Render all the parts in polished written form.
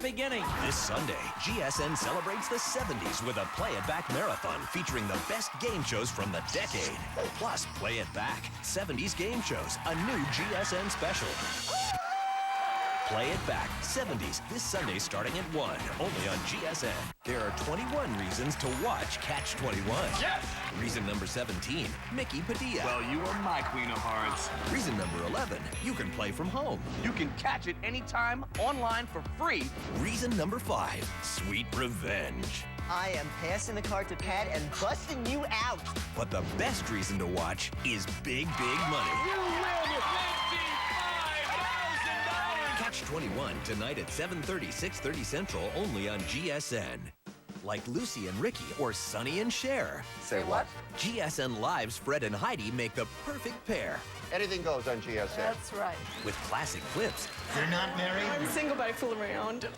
Beginning. This Sunday, GSN celebrates the 70s with a Play It Back marathon featuring the best game shows from the decade. Plus, Play It Back, 70s game shows, a new GSN special. Play It Back, 70s, this Sunday starting at 1, only on GSN. There are 21 reasons to watch Catch 21. Yes! Reason number 17, Mickey Padilla. Well, you are my queen of hearts. Reason number 11, you can play from home. You can catch it anytime, online for free. Reason number 5, Sweet Revenge. I am passing the card to Pat and busting you out. But the best reason to watch is Big, Big Money. You win $55,000! Catch 21 tonight at 7:30, 6:30 Central, only on GSN. Like Lucy and Ricky or Sonny and Cher. Say what? GSN Live's Fred and Heidi make the perfect pair. Anything goes on GSN. That's right. With classic clips. You're not married? I'm single, but I fool around.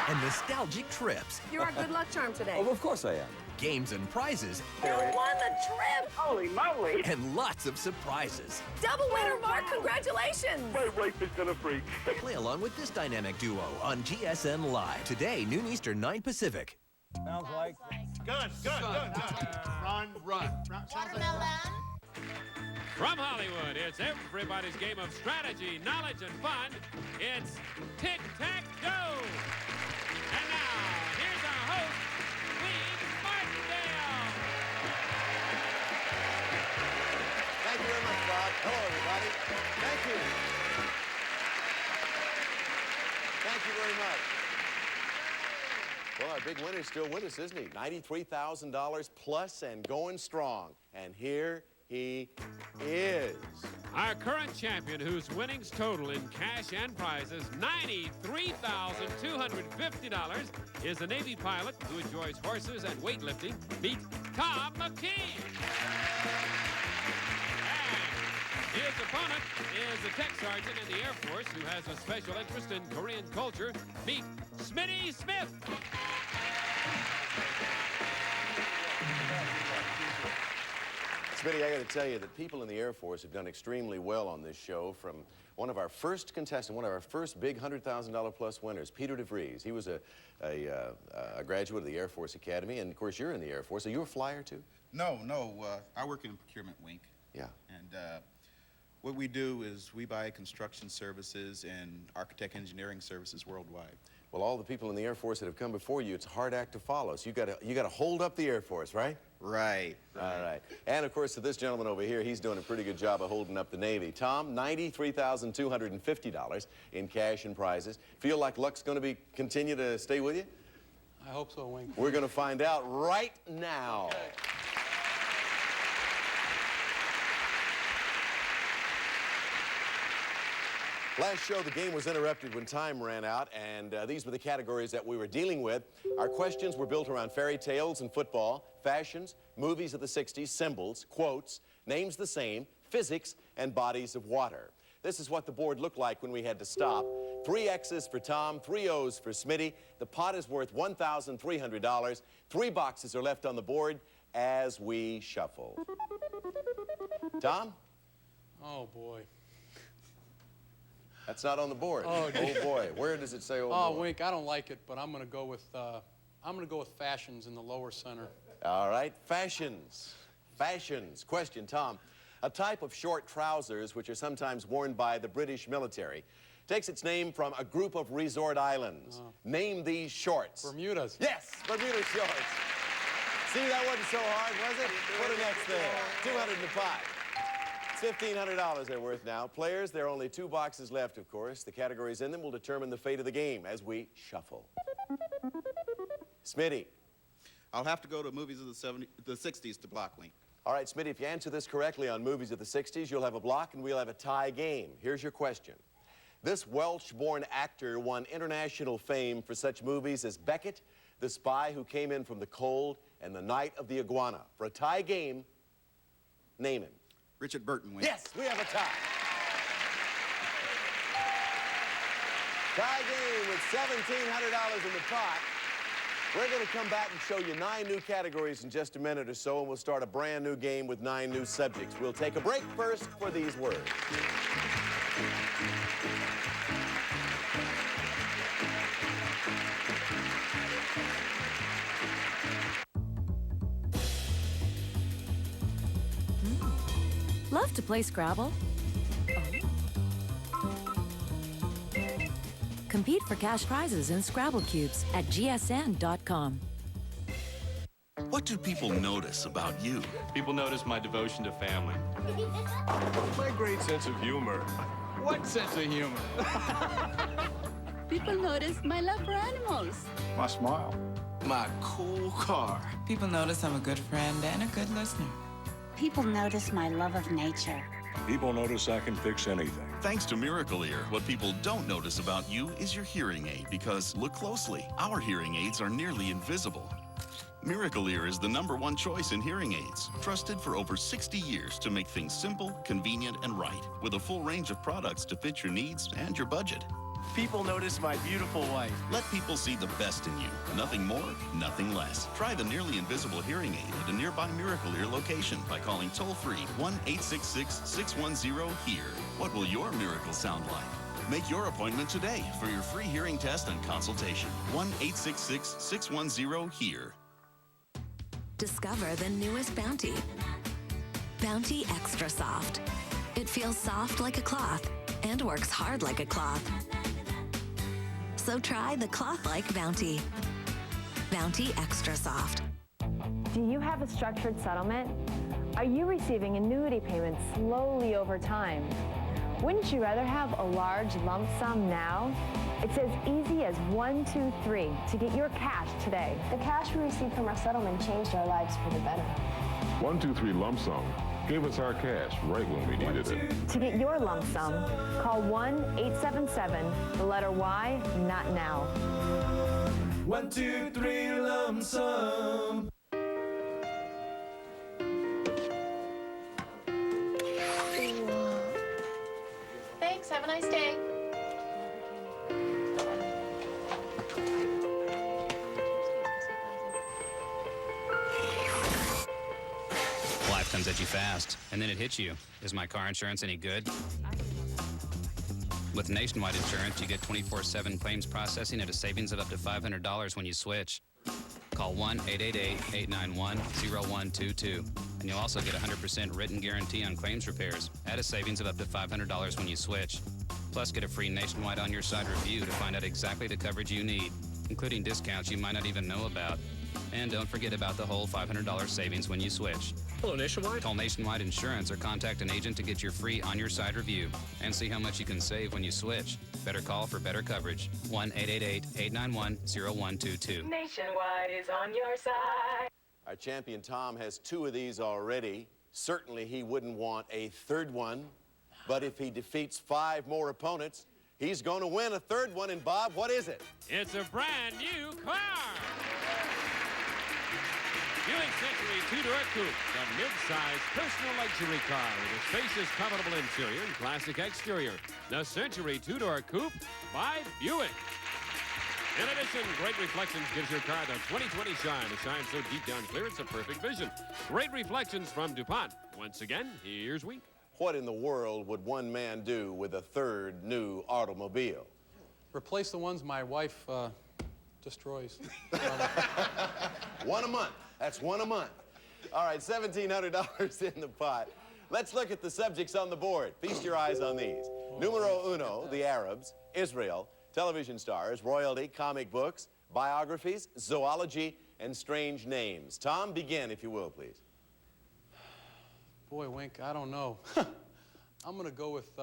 And nostalgic trips. You're our good luck charm today. Oh, of course I am. Games and prizes. You won the trip! Holy moly! And lots of surprises. Double winner, Mark! Congratulations! My wife is gonna freak. Play along with this dynamic duo on GSN Live. Today, noon Eastern, 9 Pacific. Sounds like Good. Run. Watermelon. From Hollywood, it's everybody's game of strategy, knowledge, and fun. It's Tic Tac Dough. And now, here's our host, Lee Martindale. Thank you very much, Bob. Hello, everybody. Thank you. Thank you very much. Well, our big winner's still with us, isn't he? $93,000 plus and going strong. And here he is. Our current champion, whose winnings total in cash and prizes $93,250, is the Navy pilot who enjoys horses and weightlifting. Meet Thom Mckee. And his opponent is the tech sergeant in the Air Force who has a special interest in Korean culture. Meet Smitty Smith. Smitty, I got to tell you that people in the Air Force have done extremely well on this show, from one of our first contestants, one of our first big $100,000 plus winners, Peter DeVries. He was a graduate of the Air Force Academy, and of course you're in the Air Force. Are you a flyer too? No. I work in procurement wing. Yeah. And what we do is we buy construction services and architect engineering services worldwide. Well, all the people in the Air Force that have come before you, it's a hard act to follow. So you got to hold up the Air Force, right? Right. All right. And of course, to this gentleman over here, he's doing a pretty good job of holding up the Navy. Tom, $93,250 in cash and prizes. Feel like luck's going to continue to stay with you? I hope so, Wink. We're going to find out right now. Okay. Last show, the game was interrupted when time ran out, and these were the categories that we were dealing with. Our questions were built around fairy tales and football, fashions, movies of the 60s, symbols, quotes, names the same, physics, and bodies of water. This is what the board looked like when we had to stop. 3 X's for Tom, 3 O's for Smitty. The pot is worth $1,300. 3 boxes are left on the board as we shuffle. Tom? Oh, boy. That's not on the board. Oh, boy. Where does it say, oh, Oh, boy? Wink, I don't like it, but I'm going to go with fashions in the lower center. All right, fashions. Fashions. Question, Tom. A type of short trousers which are sometimes worn by the British military takes its name from a group of resort islands. Name these shorts. Bermudas. Yes, Bermuda shorts. See, that wasn't so hard, was it? Put an X there. 200 in the pot. $1,500 they're worth now. Players, there are only 2 boxes left, of course. The categories in them will determine the fate of the game as we shuffle. Smitty. I'll have to go to movies of the 60s to block Wink. All right, Smitty, if you answer this correctly on movies of the 60s, you'll have a block and we'll have a tie game. Here's your question. This Welsh-born actor won international fame for such movies as Beckett, The Spy Who Came In From the Cold, and The Night of the Iguana. For a tie game, name him. Richard Burton Wink. Yes, we have a tie. Tie game with $1,700 in the pot. We're going to come back and show you 9 new categories in just a minute or so, and we'll start a brand new game with 9 new subjects. We'll take a break first for these words. love to play Scrabble. Compete for cash prizes and Scrabble cubes at gsn.com. What do people notice about you? People notice my devotion to family. My great sense of humor. What sense of humor? People notice my love for animals. My smile. My cool car. People notice I'm a good friend and a good listener. People notice my love of nature. People notice I can fix anything. Thanks to Miracle Ear, what people don't notice about you is your hearing aid, because look closely. Our hearing aids are nearly invisible. Miracle Ear is the #1 choice in hearing aids, trusted for over 60 years to make things simple, convenient, and right, with a full range of products to fit your needs and your budget. People notice my beautiful wife. Let people see the best in you. Nothing more, nothing less. Try the nearly invisible hearing aid at a nearby Miracle Ear location by calling toll-free 1-866-610-HEAR. What will your miracle sound like? Make your appointment today for your free hearing test and consultation. 1-866-610-HEAR. Discover the newest Bounty. Bounty Extra Soft. It feels soft like a cloth and works hard like a cloth. So try the cloth-like Bounty. Bounty Extra Soft. Do you have a structured settlement? Are you receiving annuity payments slowly over time? Wouldn't you rather have a large lump sum now? It's as easy as 1, 2, 3 to get your cash today. The cash we received from our settlement changed our lives for the better. 1, 2, 3 lump sum. Gave us our cash right when we needed it. To get your lump sum, call 1-877, the letter Y, not now. 1, 2, 3 lump sum. Thanks, have a nice day. Life comes at you fast, and then it hits you. Is my car insurance any good? With Nationwide Insurance, you get 24/7 claims processing at a savings of up to $500 when you switch. Call 1-888-891-0122, and you'll also get a 100% written guarantee on claims repairs at a savings of up to $500 when you switch. Plus, get a free Nationwide on-your-side review to find out exactly the coverage you need, including discounts you might not even know about. And don't forget about the whole $500 savings when you switch. Hello, Nationwide. Call Nationwide Insurance or contact an agent to get your free on-your-side review and see how much you can save when you switch. Better call for better coverage. 1-888-891-0122. Nationwide is on your side. Our champion Tom has 2 of these already. Certainly he wouldn't want a third one, but if he defeats 5 more opponents, he's going to win a third one. And Bob, what is it? It's a brand new car. Buick Century two-door coupe, the mid-size personal luxury car with a spacious, comfortable interior and classic exterior. The Century two-door coupe by Buick. In addition, Great Reflections gives your car the 20/20 shine. A shine so deep down clear, it's a perfect vision. Great Reflections from DuPont. Once again, here's Wink. What in the world would one man do with a third new automobile? Replace the ones my wife destroys. One a month. That's 1 a month. All right, $1,700 in the pot. Let's look at the subjects on the board. Feast your eyes on these. Numero uno, the Arabs, Israel, television stars, royalty, comic books, biographies, zoology, and strange names. Tom, begin, if you will, please. Boy, Wink, I don't know. I'm going to go with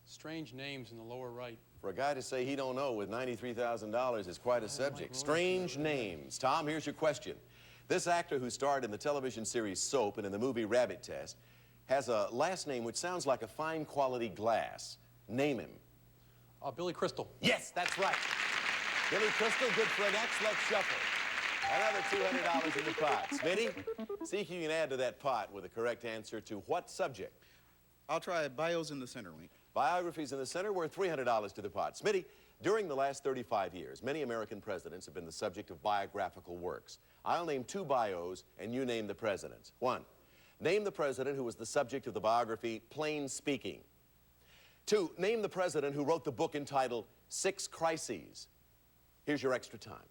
strange names in the lower right. For a guy to say he don't know with $93,000 is quite a subject. Strange names. Tom, here's your question. This actor who starred in the television series Soap and in the movie Rabbit Test has a last name which sounds like a fine quality glass. Name him. Billy Crystal. Yes, that's right. Billy Crystal, good for an X. Let's shuffle. Another $200 in the pot. Smitty, see if you can add to that pot with a correct answer to what subject? I'll try bios in the center, Wink. Biographies in the center worth $300 to the pot. Smitty, during the last 35 years, many American presidents have been the subject of biographical works. I'll name 2 bios, and you name the presidents. 1, name the president who was the subject of the biography Plain Speaking. 2, name the president who wrote the book entitled 6 Crises. Here's your extra time.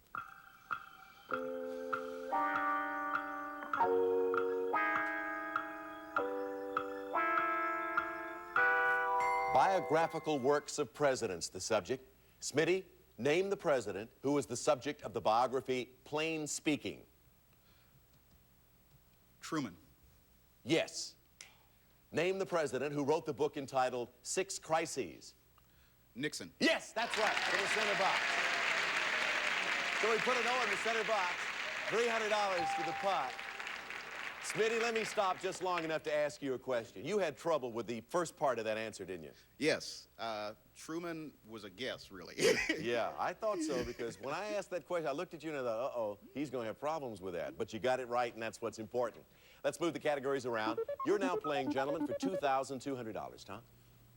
Biographical works of presidents, the subject. Smitty, name the president who was the subject of the biography Plain Speaking. Truman. Yes. Name the president who wrote the book entitled Six Crises. Nixon. Yes, that's right, in the center box. So we put an O in the center box, $300 to the pot. Smitty, let me stop just long enough to ask you a question. You had trouble with the first part of that answer, didn't you? Yes. Truman was a guess, really. Yeah, I thought so, because when I asked that question, I looked at you and I thought, uh-oh, he's going to have problems with that. But you got it right, and that's what's important. Let's move the categories around. You're now playing gentlemen for $2,200, Tom.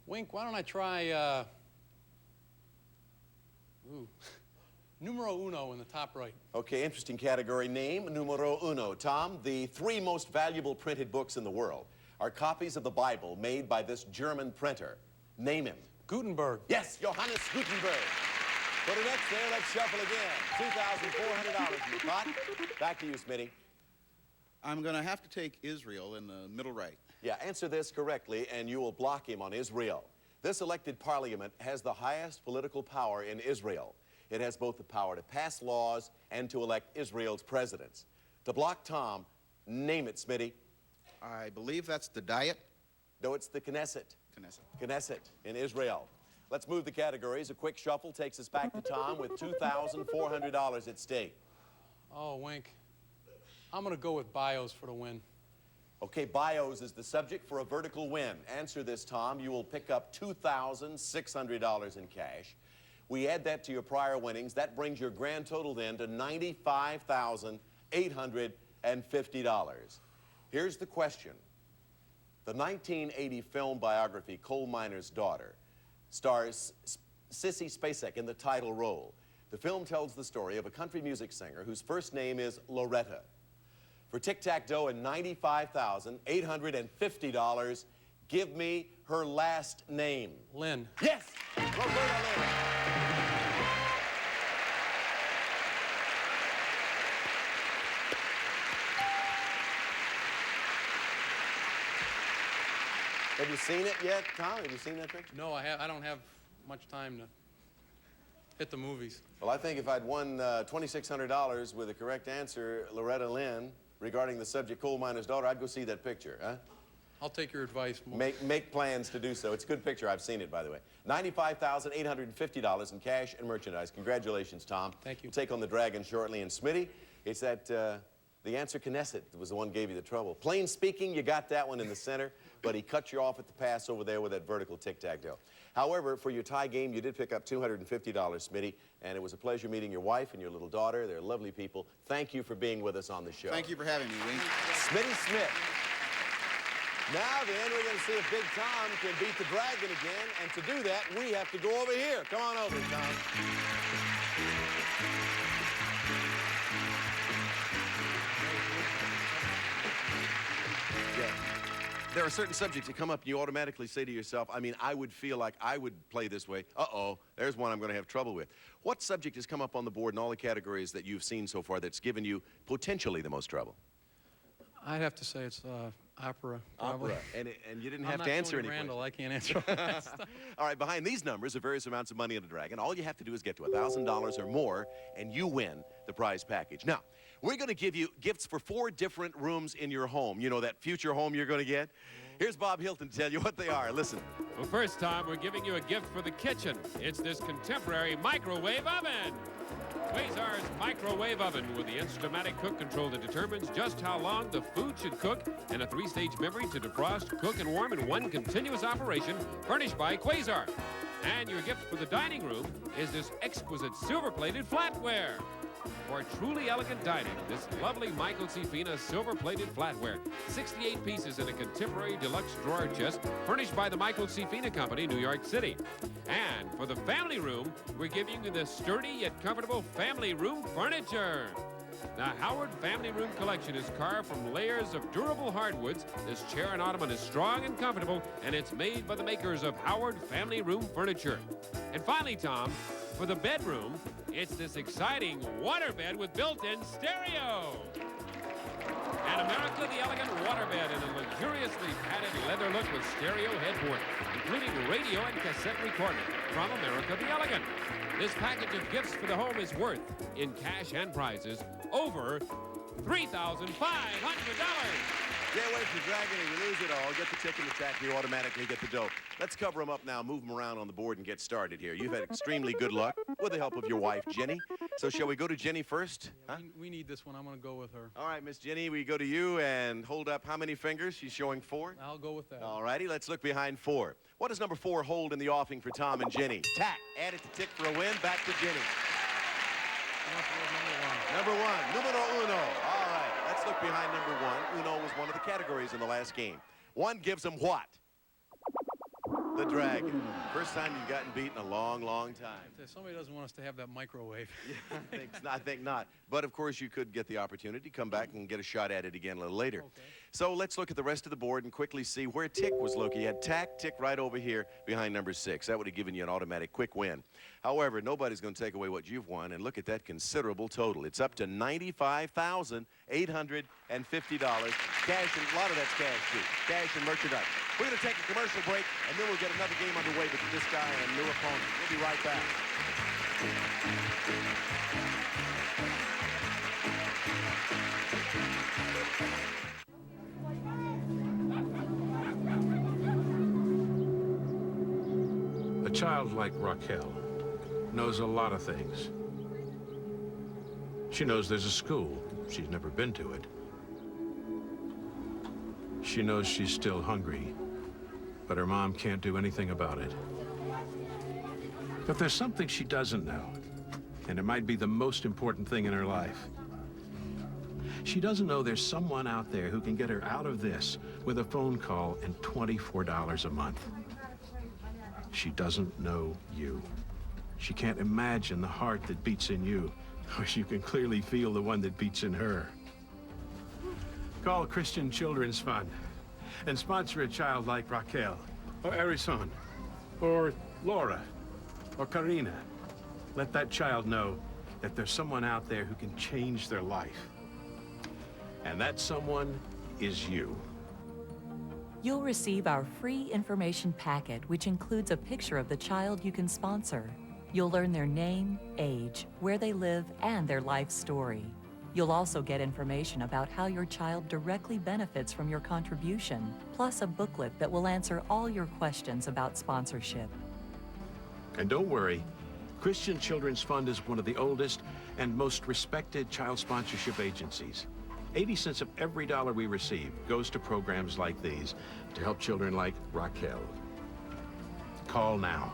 Wink, why don't I try, numero uno in the top right. Okay, interesting category. Name numero uno. Tom, the 3 most valuable printed books in the world are copies of the Bible made by this German printer. Name him. Gutenberg. Yes, Johannes Gutenberg. Put an X there, let's shuffle again. $2,400 in the pot. Back to you, Smitty. I'm going to have to take Israel in the middle right. Yeah, answer this correctly, and you will block him on Israel. This elected parliament has the highest political power in Israel. It has both the power to pass laws and to elect Israel's presidents. To block Tom, name it, Smitty. I believe that's the Diet. No, it's the Knesset. Knesset. Knesset in Israel. Let's move the categories. A quick shuffle takes us back to Tom with $2,400 at stake. Oh, Wink. I'm going to go with bios for the win. Okay, bios is the subject for a vertical win. Answer this, Tom. You will pick up $2,600 in cash. We add that to your prior winnings. That brings your grand total then to $95,850. Here's the question. The 1980 film biography, Coal Miner's Daughter, stars Sissy Spacek in the title role. The film tells the story of a country music singer whose first name is Loretta. For Tic Tac Dough and $95,850, give me her last name. Lynn. Yes! Roberta Lynn. Have you seen it yet, Tom? Have you seen that picture? No, I don't have much time to hit the movies. Well, I think if I'd won $2,600 with the correct answer, Loretta Lynn, regarding the subject Coal Miner's Daughter, I'd go see that picture, huh? I'll take your advice. Make plans to do so. It's a good picture. I've seen it, by the way. $95,850 in cash and merchandise. Congratulations, Tom. Thank you. We'll take on the Dragon shortly. And Smitty, it's that the answer Knesset was the one who gave you the trouble. Plain speaking, you got that one in the center, but he cut you off at the pass over there with that vertical tic-tac-toe. However, for your tie game, you did pick up $250, Smitty, and it was a pleasure meeting your wife and your little daughter. They're lovely people. Thank you for being with us on the show. Thank you for having me, Wink. Smitty Smith. Now then, we're going to see if Big Tom can beat the Dragon again, and to do that, we have to go over here. Come on over, Tom. There are certain subjects that come up and you automatically say to yourself, I mean, I would feel like I would play this way. Uh-oh, there's one I'm going to have trouble with. What subject has come up on the board in all the categories that you've seen so far that's given you potentially the most trouble? I'd have to say it's opera, probably. Opera, and you didn't have to answer any Randall, I can't answer all that stuff. All right, behind these numbers are various amounts of money in the Dragon. All you have to do is get to $1,000 or more, and you win the prize package. Now, we're going to give you gifts for 4 different rooms in your home. You know, that future home you're going to get? Here's Bob Hilton to tell you what they are. Listen. Well, first, Tom, we're giving you a gift for the kitchen. It's this contemporary microwave oven. Quasar's microwave oven with the Instamatic cook control that determines just how long the food should cook and a 3-stage memory to defrost, cook, and warm in one continuous operation, furnished by Quasar. And your gift for the dining room is this exquisite silver-plated flatware. For truly elegant dining, this lovely Michael C. Fina silver-plated flatware. 68 pieces in a contemporary deluxe drawer chest, furnished by the Michael C. Fina Company, New York City. And for the family room, we're giving you the sturdy yet comfortable family room furniture. The Howard Family Room Collection is carved from layers of durable hardwoods. This chair and ottoman is strong and comfortable, and it's made by the makers of Howard Family Room Furniture. And finally, Tom, for the bedroom, it's this exciting waterbed with built-in stereo. And America the Elegant waterbed in a luxuriously padded leather look with stereo headboard, including radio and cassette recorder from America the Elegant. This package of gifts for the home is worth, in cash and prizes, over $3,500. Stay away from dragging it. You lose it all. Get the tick and the tack. You automatically get the dough. Let's cover them up now. Move them around on the board and get started here. You've had extremely good luck with the help of your wife, Jenny. So shall we go to Jenny first? Yeah, we need this one. I'm going to go with her. All right, Miss Jenny, we go to you and hold up how many fingers? She's showing 4. I'll go with that. All righty, let's look behind 4. What does number 4 hold in the offing for Thom and Jenny? Tack. Add it to tick for a win. Back to Jenny. Number 1. Numero uno. All right, let's look behind number 1. Uno was one of the categories in the last game. 1 gives them what? The dragon. First time you've gotten beat in a long, long time. Somebody doesn't want us to have that microwave. Yeah, I think not. But, of course, you could get the opportunity to come back and get a shot at it again a little later. Okay. So let's look at the rest of the board and quickly see where tick was located. You had tack, tick right over here behind number 6. That would have given you an automatic quick win. However, nobody's going to take away what you've won, and look at that considerable total. It's up to $95,850. Cash, and a lot of that's cash, too. Cash and merchandise. We're going to take a commercial break, and then we'll get another game underway with this guy and a new opponent. We'll be right back. A child like Raquel knows a lot of things. She knows there's a school. She's never been to it. She knows she's still hungry, but her mom can't do anything about it. But there's something she doesn't know, and it might be the most important thing in her life. She doesn't know there's someone out there who can get her out of this with a phone call and $24 a month. She doesn't know you. She can't imagine the heart that beats in you, or you can clearly feel the one that beats in her. Call Christian Children's Fund and sponsor a child like Raquel, or Erison, or Laura, or Karina. Let that child know that there's someone out there who can change their life. And that someone is you. You'll receive our free information packet, which includes a picture of the child you can sponsor. You'll learn their name, age, where they live, and their life story. You'll also get information about how your child directly benefits from your contribution, plus a booklet that will answer all your questions about sponsorship. And don't worry, Christian Children's Fund is one of the oldest and most respected child sponsorship agencies. 80 cents of every dollar we receive goes to programs like these to help children like Raquel. Call now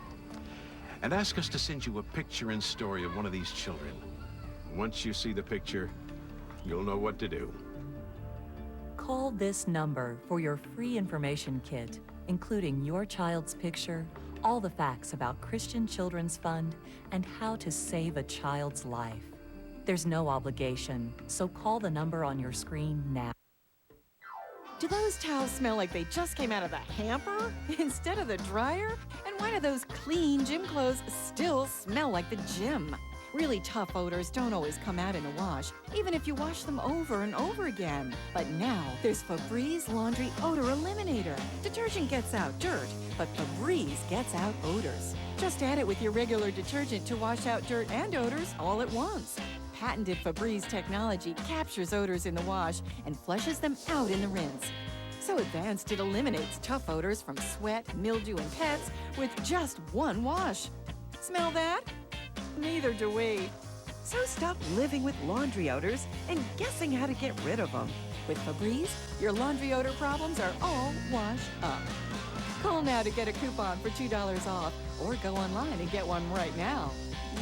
and ask us to send you a picture and story of one of these children. Once you see the picture, you'll know what to do. Call this number for your free information kit, including your child's picture, all the facts about Christian Children's Fund, and how to save a child's life. There's no obligation, so call the number on your screen now. Do those towels smell like they just came out of the hamper instead of the dryer? And why do those clean gym clothes still smell like the gym? Really tough odors don't always come out in a wash, even if you wash them over and over again. But now, there's Febreze Laundry Odor Eliminator. Detergent gets out dirt, but Febreze gets out odors. Just add it with your regular detergent to wash out dirt and odors all at once. Patented Febreze technology captures odors in the wash and flushes them out in the rinse. So advanced it eliminates tough odors from sweat, mildew, and pets with just one wash. Smell that? Neither do we. So stop living with laundry odors and guessing how to get rid of them. With Febreze, your laundry odor problems are all washed up. Call now to get a coupon for $2 off, or go online and get one right now.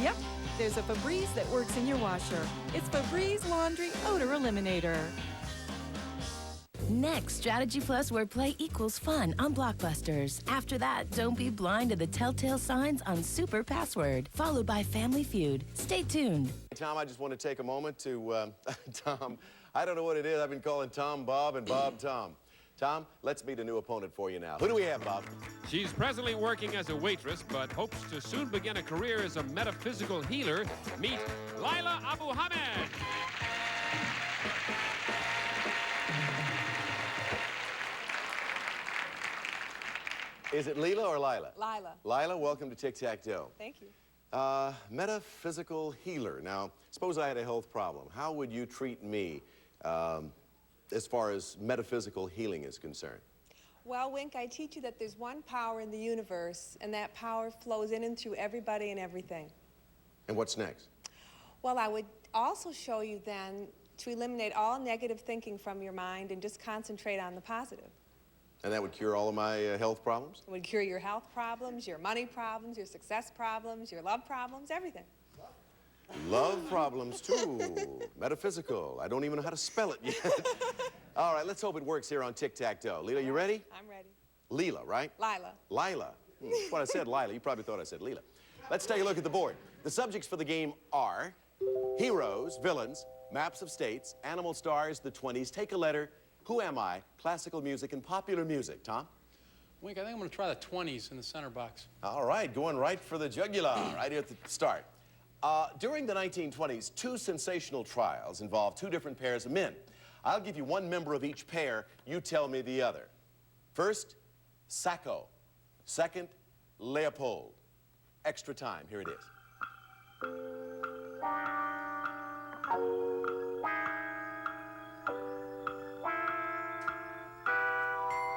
Yep, there's a Febreze that works in your washer. It's Febreze Laundry Odor Eliminator. Next, Strategy Plus wordplay equals fun on Blockbusters. After that, don't be blind to the telltale signs on Super Password, followed by Family Feud. Stay tuned. Thom, I just want to take a moment to, Thom, I don't know what it is. I've been calling Thom Bob and Bob Thom. Thom, let's meet a new opponent for you now. Who do we have, Bob? She's presently working as a waitress, but hopes to soon begin a career as a metaphysical healer. Meet Lila Abu Hamed. Is it Leela or Lila? Lila. Lila, welcome to Tic Tac Dough. Thank you. Metaphysical healer. Now, suppose I had a health problem. How would you treat me as far as metaphysical healing is concerned? Well, Wink, I teach you that there's one power in the universe, and that power flows in and through everybody and everything. And what's next? Well, I would also show you then to eliminate all negative thinking from your mind and just concentrate on the positive. And that would cure all of my health problems? It would cure your health problems, your money problems, your success problems, your love problems, everything. Love problems, too. Metaphysical. I don't even know how to spell it yet. All right, let's hope it works here on Tic Tac Dough. Leela, you ready? I'm ready. Leela, right? Lila. Lila. That's what I said, Lila. You probably thought I said Leela. Let's take a look at the board. The subjects for the game are heroes, villains, maps of states, animal stars, the 20s, take a letter, who am I, classical music, and popular music. Tom? Wink, I think I'm going to try the 20s in the center box. All right, going right for the jugular, right here at the start. During the 1920s, two sensational trials involved two different pairs of men. I'll give you one member of each pair. You tell me the other. First, Sacco. Second, Leopold. Extra time. Here it is.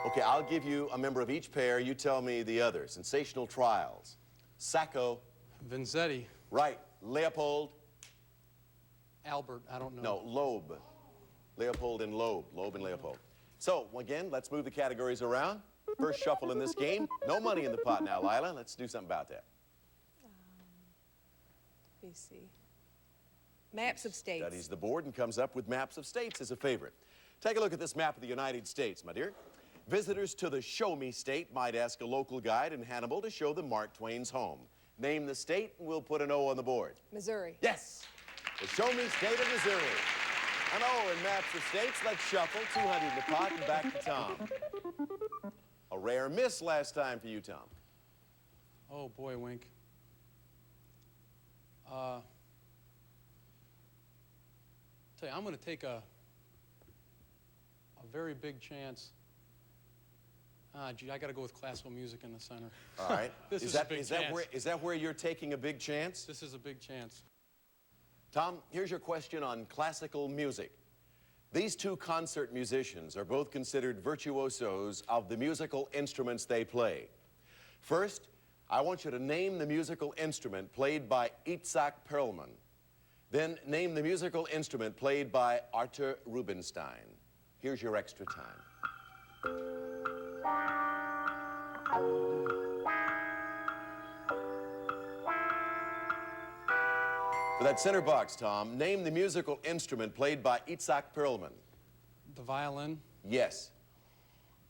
Okay, I'll give you a member of each pair. You tell me the other. Sensational trials. Sacco. Vanzetti. Right. Leopold. Albert, I don't know. No, Loeb. Leopold and Loeb. Loeb and Leopold. So, again, let's move the categories around. First shuffle in this game. No money in the pot now, Lila. Let's do something about that. Let me see. Maps of states. Studies the board and comes up with maps of states as a favorite. Take a look at this map of the United States, my dear. Visitors to the Show Me State might ask a local guide in Hannibal to show them Mark Twain's home. Name the state, and we'll put an O on the board. Missouri. Yes! The Show Me State of Missouri. An O in maps of states. Let's shuffle. 200 in the pot and back to Tom. A rare miss last time for you, Tom. Oh, boy, Wink. Tell you, I'm going to take a very big chance. Gee, I got to go with classical music in the center. All right. This is a big chance. Is that where you're taking a big chance? This is a big chance. Tom, here's your question on classical music. These two concert musicians are both considered virtuosos of the musical instruments they play. First, I want you to name the musical instrument played by Itzhak Perlman. Then name the musical instrument played by Arthur Rubinstein. Here's your extra time. For that center box, Tom, name the musical instrument played by Itzhak Perlman. The violin. Yes.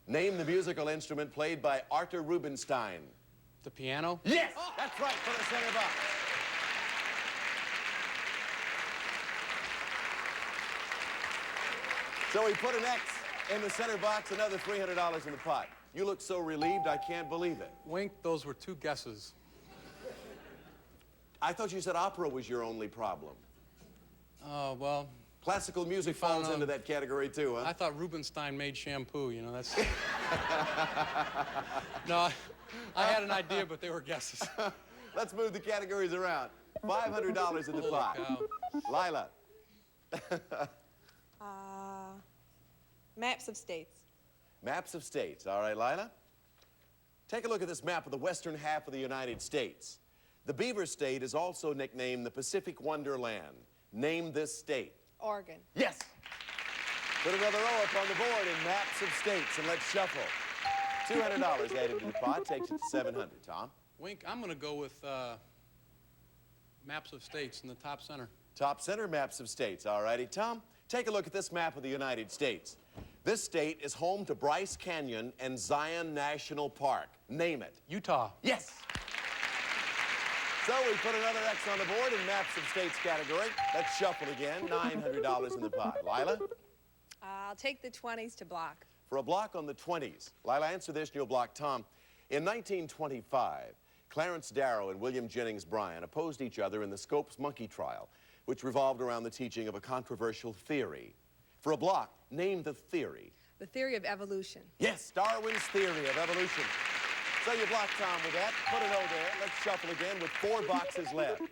Name the musical instrument played by Arthur Rubinstein. The piano. Yes, that's right, for the center box. So we put an X in the center box, another $300 in the pot. You look so relieved, I can't believe it. Wink, those were two guesses. I thought you said opera was your only problem. Oh, well. Classical music falls into that category too, huh? I thought Rubinstein made shampoo, you know, that's... No, I had an idea, but they were guesses. Let's move the categories around. $500 in the pot. Lila. Maps of states. Maps of states. All right, Lila. Take a look at this map of the western half of the United States. The Beaver State is also nicknamed the Pacific Wonderland. Name this state. Oregon. Yes. Put another O up on the board in maps of states, and let's shuffle. $200 added to the pot takes it to 700. Tom? Wink, I'm going to go with maps of states in the top center. Top center, maps of states. All righty, Tom, take a look at this map of the United States. This state is home to Bryce Canyon and Zion National Park. Name it. Utah. Yes. So we put another X on the board in maps of states category. Let's shuffle again. $900 in the pot. Lila? I'll take the 20s to block. For a block on the 20s. Lila, answer this and you'll block Tom. In 1925, Clarence Darrow and William Jennings Bryan opposed each other in the Scopes monkey trial, which revolved around the teaching of a controversial theory. For a block, name the theory. The theory of evolution. Yes, Darwin's theory of evolution. So you block Tom with that. Put an O there. Let's shuffle again with 4 boxes left.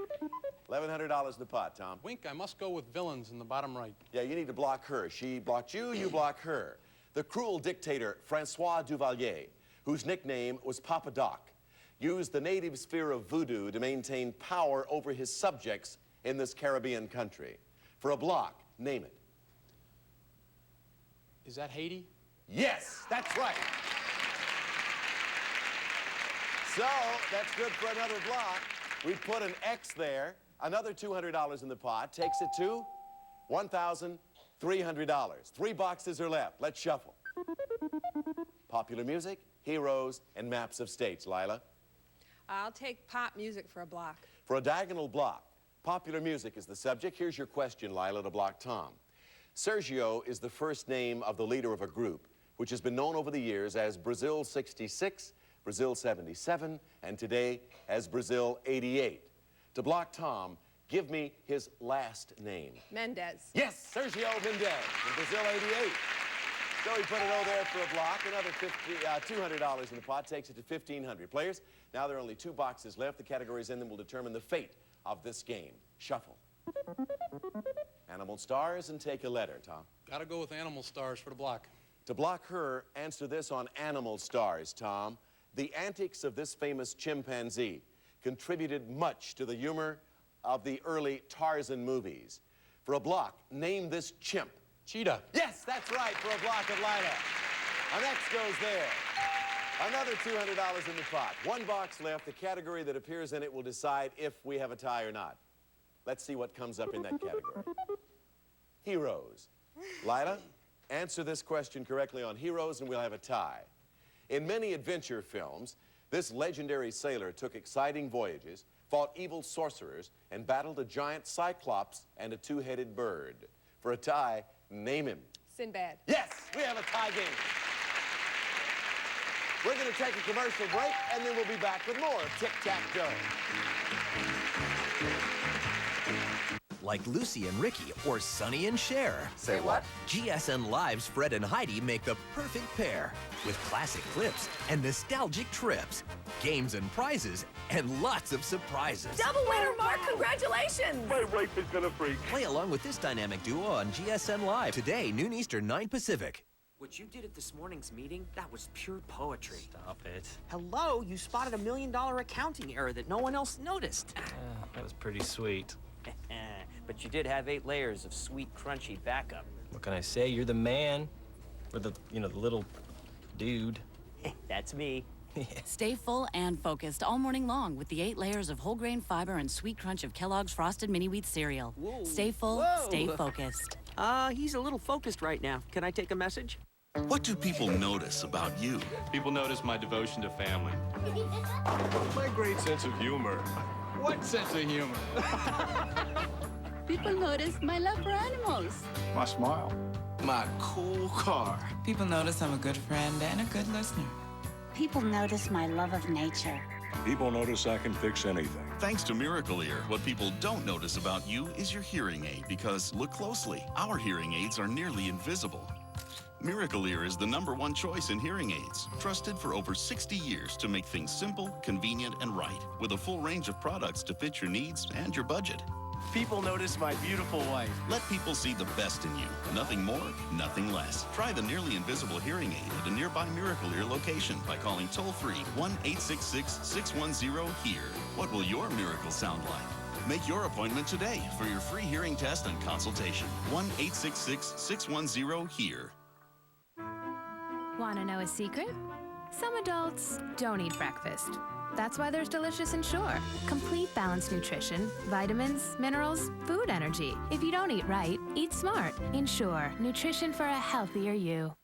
$1,100 in the pot, Tom. Wink, I must go with villains in the bottom right. Yeah, you need to block her. She blocked you, you block her. The cruel dictator, Francois Duvalier, whose nickname was Papa Doc, used the native sphere of voodoo to maintain power over his subjects in this Caribbean country. For a block, name it. Is that Haiti? Yes, that's right. So, that's good for another block. We put an X there. Another $200 in the pot takes it to $1,300. 3 boxes are left. Let's shuffle. Popular music, heroes, and maps of states. Lila? I'll take pop music for a block. For a diagonal block, popular music is the subject. Here's your question, Lila, to block Tom. Sergio is the first name of the leader of a group which has been known over the years as Brazil 66, Brazil 77, and today as Brazil 88. To block Tom, give me his last name. Mendez. Yes, Sergio Mendez in Brazil 88. So we put an O there for a block. Another $200 in the pot takes it to $1,500. Players, now there are only 2 boxes left. The categories in them will determine the fate of this game. Shuffle. Animal stars and take a letter, Tom. Gotta go with animal stars for the block. To block her, answer this on animal stars, Tom. The antics of this famous chimpanzee contributed much to the humor of the early Tarzan movies. For a block, name this chimp. Cheetah. Yes, that's right, for a block of Lila. Our next goes there. Another $200 in the pot. 1 box left. The category that appears in it will decide if we have a tie or not. Let's see what comes up in that category. Heroes. Lila, answer this question correctly on heroes and we'll have a tie. In many adventure films, this legendary sailor took exciting voyages, fought evil sorcerers, and battled a giant cyclops and a 2-headed bird. For a tie, name him. Sinbad. Yes, we have a tie game. We're going to take a commercial break, and then we'll be back with more Tic Tac Dough. Like Lucy and Ricky or Sonny and Cher. Say what? GSN Live's Fred and Heidi make the perfect pair with classic clips and nostalgic trips, games and prizes, and lots of surprises. Double winner, Mark! Congratulations! My wife is gonna freak. Play along with this dynamic duo on GSN Live today, noon Eastern, 9 Pacific. What you did at this morning's meeting, that was pure poetry. Stop it. Hello, you spotted $1 million accounting error that no one else noticed. That was pretty sweet. But you did have 8 layers of sweet, crunchy backup. What can I say? You're the man. Or the little dude. That's me. Stay full and focused all morning long with the 8 layers of whole grain fiber and sweet crunch of Kellogg's Frosted Mini Wheat Cereal. Whoa. Stay full, Whoa. stay focused. He's a little focused right now. Can I take a message? What do people notice about you? People notice my devotion to family. My great sense of humor. What sense of humor? People notice my love for animals. My smile. My cool car. People notice I'm a good friend and a good listener. People notice my love of nature. People notice I can fix anything. Thanks to Miracle Ear, what people don't notice about you is your hearing aid because, look closely, our hearing aids are nearly invisible. Miracle Ear is the #1 choice in hearing aids, trusted for over 60 years to make things simple, convenient, and right, with a full range of products to fit your needs and your budget. People notice my beautiful wife. Let people see the best in you. Nothing more, nothing less. Try the nearly invisible hearing aid at a nearby Miracle Ear location by calling toll-free 1-866-610-HEAR. What will your miracle sound like? Make your appointment today for your free hearing test and consultation. 1-866-610-HEAR. Want to know a secret? Some adults don't eat breakfast. That's why there's Delicious Ensure. Complete balanced nutrition, vitamins, minerals, food energy. If you don't eat right, eat smart. Ensure, nutrition for a healthier you.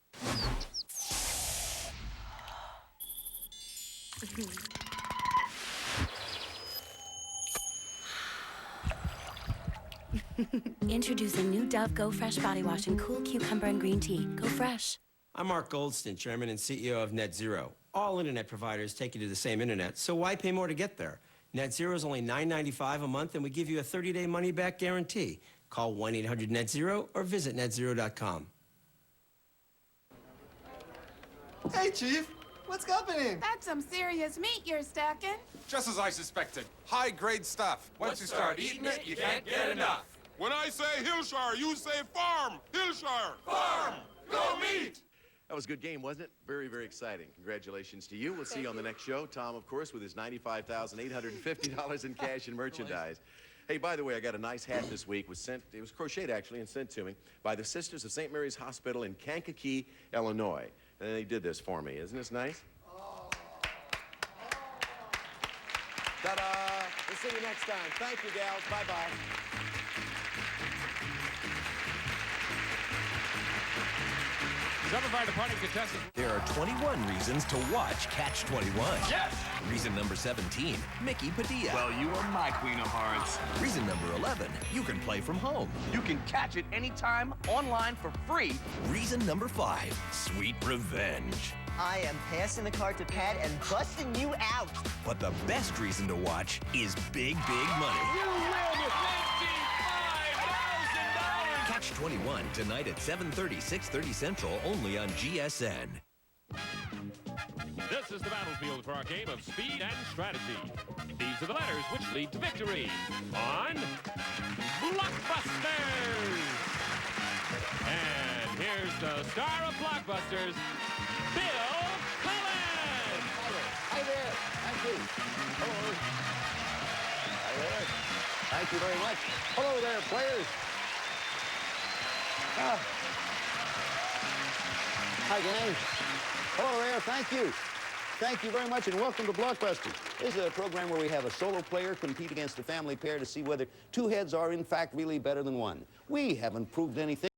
Introducing new Dove Go Fresh Body Wash in cool cucumber and green tea. Go fresh. I'm Mark Goldston, Chairman and CEO of Net Zero. All internet providers take you to the same internet, so why pay more to get there? Net Zero is only $9.95 a month, and we give you a 30-day money-back guarantee. Call 1-800-NET-ZERO or visit netzero.com. Hey, Chief. What's happening? That's some serious meat you're stacking. Just as I suspected. High-grade stuff. Once you start eating it, you can't get enough. When I say Hillshire, you say farm. Hillshire. Farm! Go meat! That was a good game, wasn't it? Very, very exciting. Congratulations to you. We'll see you on the next show. Tom, of course, with his $95,850 in cash and merchandise. Hey, by the way, I got a nice hat this week. It was crocheted, actually, and sent to me by the Sisters of St. Mary's Hospital in Kankakee, Illinois. And they did this for me. Isn't this nice? Ta-da! We'll see you next time. Thank you, gals. Bye-bye. Summer Fire Departing contestants. There are 21 reasons to watch Catch 21. Yes! Reason number 17, Mickey Padilla. Well, you are my queen of hearts. Reason number 11, you can play from home. You can catch it anytime, online for free. Reason number 5, Sweet Revenge. I am passing the card to Pat and busting you out. But the best reason to watch is Big, Big Money. You win $55,000! Catch 21 tonight at 7:30, 6:30 Central, only on GSN. This is the battlefield for our game of speed and strategy. These are the letters which lead to victory on Blockbusters. And here's the star of Blockbusters, Bill Cullen. Hi there. Thank you. Hello. Hi there. Thank you very much. Hello there, players. Hi, gang. Hello there. Thank you. Thank you very much, and welcome to Blockbusters. This is a program where we have a solo player compete against a family pair to see whether two heads are, in fact, really better than one. We haven't proved anything.